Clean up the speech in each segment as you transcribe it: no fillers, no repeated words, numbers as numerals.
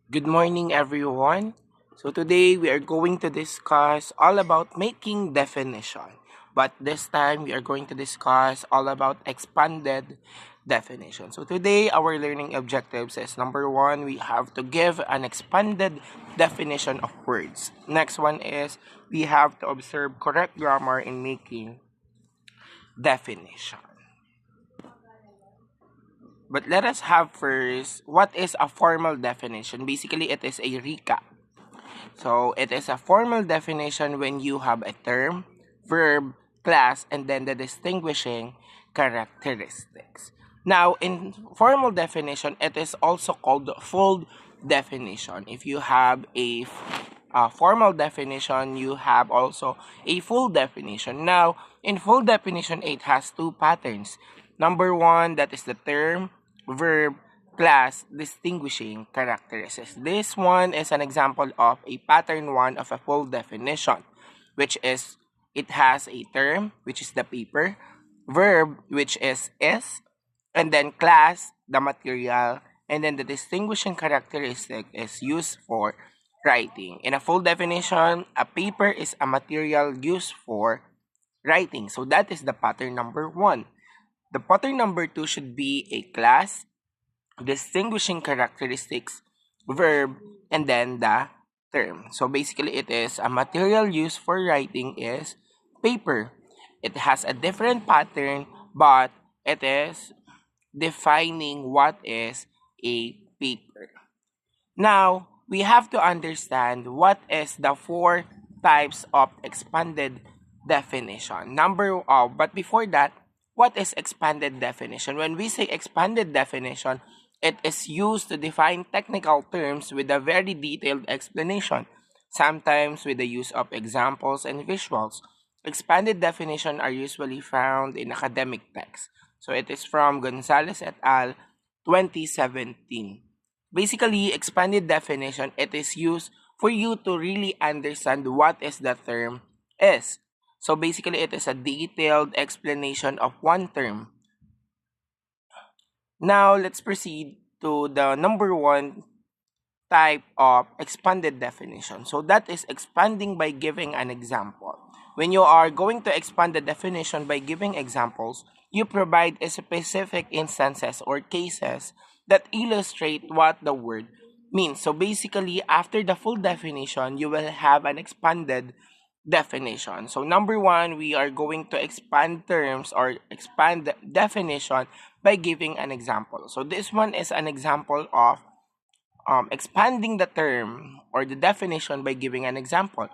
Good morning, everyone. So today we are going to discuss all about making definition. But this time we are going to discuss all about expanded definition. So today our learning objectives is number one, we have to give an expanded definition of words. Next one is we have to observe correct grammar in making definition. But let us have first what is a formal definition. Basically, it is a recap. So it is a formal definition when you have a term, verb, class, and then the distinguishing characteristics. Now, in formal definition, it is also called full definition. If you have a formal definition, you have also a full definition. Now, in full definition, it has two patterns. Number one, that is the term, verb, class, distinguishing characteristics. This one is an example of a pattern one of a full definition, which is it has a term, which is the paper, verb, which is, and then class, the material, and then the distinguishing characteristic is used for writing. In a full definition, a paper is a material used for writing. So that is the pattern number one. The pattern number two should be a class, distinguishing characteristics, verb, and then the term. So basically, it is a material used for writing is paper. It has a different pattern, but it is defining what is a paper. Now, we have to understand what is the four types of expanded definition. But before that, what is expanded definition? When we say expanded definition, it is used to define technical terms with a very detailed explanation, sometimes with the use of examples and visuals. Expanded definition are usually found in academic texts. So it is from Gonzalez et al. 2017. Basically, expanded definition, it is used for you to really understand what is the term is. So basically, it is a detailed explanation of one term. Now, let's proceed to the number one type of expanded definition. So that is expanding by giving an example. When you are going to expand the definition by giving examples, you provide specific instances or cases that illustrate what the word means. So basically, after the full definition, you will have an expanded definition. So number one, we are going to expand terms or expand the definition by giving an example. So this one is an example of expanding the term or the definition by giving an example.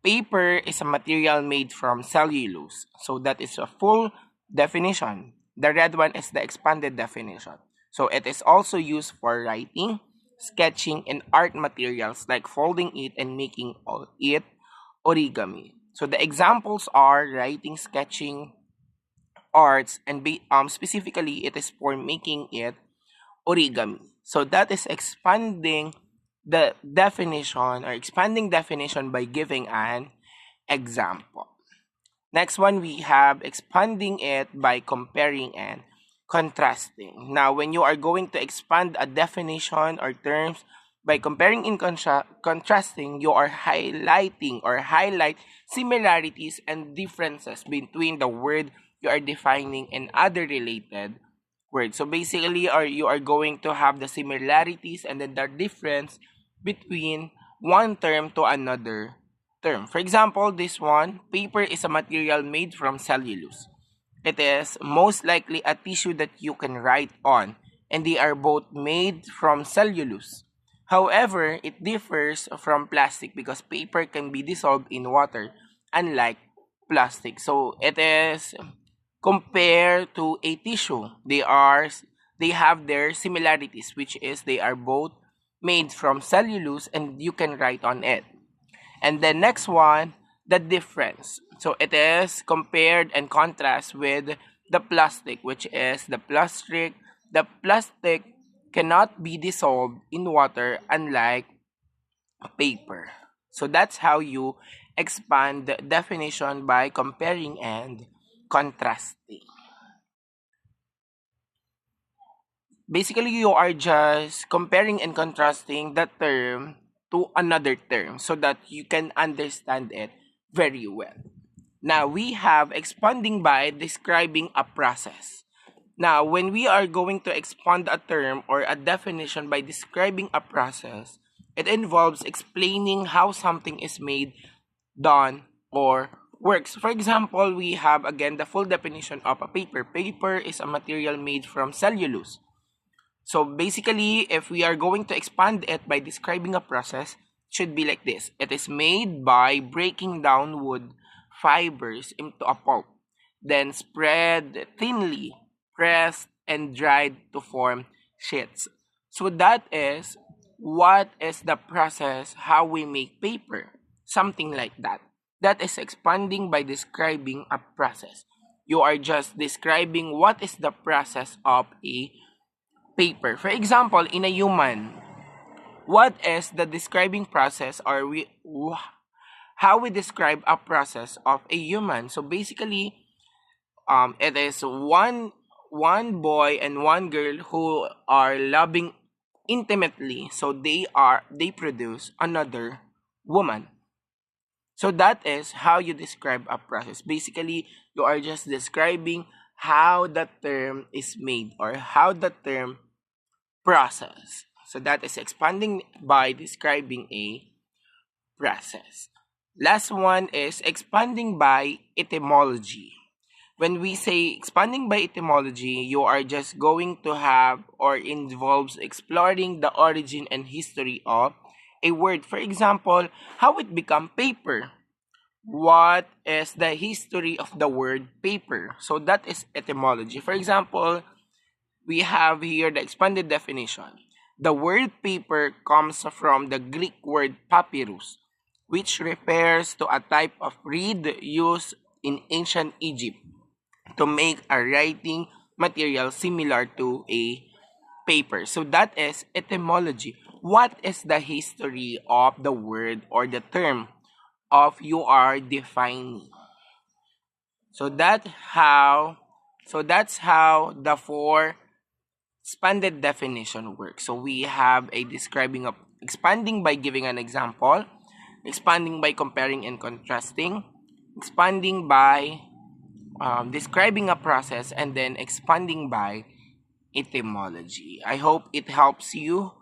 Paper is a material made from cellulose. So that is a full definition. The red one is the expanded definition. So it is also used for writing, sketching, and art materials like folding it and making it origami. So the examples are writing, sketching, arts, and specifically it is for making it origami. So that is expanding the definition or expanding definition by giving an example. Next one, we have expanding it by comparing and contrasting. Now, when you are going to expand a definition or terms by comparing and contrasting, you are highlighting or highlight similarities and differences between the word you are defining and other related words. So basically, you are going to have the similarities and then the difference between one term to another term. For example, this one, paper is a material made from cellulose. It is most likely a tissue that you can write on, and they are both made from cellulose. However, it differs from plastic because paper can be dissolved in water, unlike plastic. So it is compared to a tissue. They have their similarities, which is they are both made from cellulose and you can write on it. And the next one, the difference. So it is compared and contrast with the plastic, which is the plastic. The plastic cannot be dissolved in water, unlike paper. So that's how you expand the definition by comparing and contrasting. Basically, you are just comparing and contrasting that term to another term so that you can understand it very well. Now, we have expanding by describing a process. Now, when we are going to expand a term or a definition by describing a process, it involves explaining how something is made, done, or works. For example, we have again the full definition of a paper. Paper is a material made from cellulose. So basically, if we are going to expand it by describing a process, it should be like this. It is made by breaking down wood fibers into a pulp, then spread thinly, pressed, and dried to form sheets. So that is what is the process, how we make paper, something like that. That is expanding by describing a process. You are just describing what is the process of a paper. For example, in a human, what is the describing process or how we describe a process of a human? So basically, it is one boy and one girl who are loving intimately. So they produce another woman. So that is how you describe a process. Basically, you are just describing how the term is made or how the term process. So that is expanding by describing a process. Last one is expanding by etymology. When we say expanding by etymology, you are just going to have or involves exploring the origin and history of a word. For example, how it become paper. What is the history of the word paper? So that is etymology. For example, we have here the expanded definition. The word paper comes from the Greek word papyrus, which refers to a type of reed used in ancient Egypt to make a writing material similar to a paper. So that is etymology. What is the history of the word or the term of you are defining? So that's how the four expanded definition works. So we have a describing of expanding by giving an example, expanding by comparing and contrasting, expanding by describing a process, and then expanding by etymology. I hope it helps you,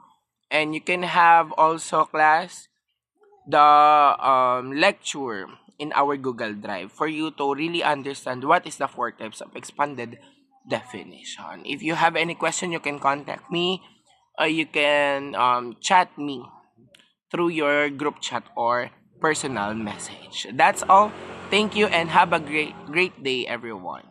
and you can have also class the lecture in our Google Drive for you to really understand what is the four types of expanded definition. If you have any question, you can contact me or you can chat me through your group chat or personal message. That's all. Thank you and have a great day, everyone.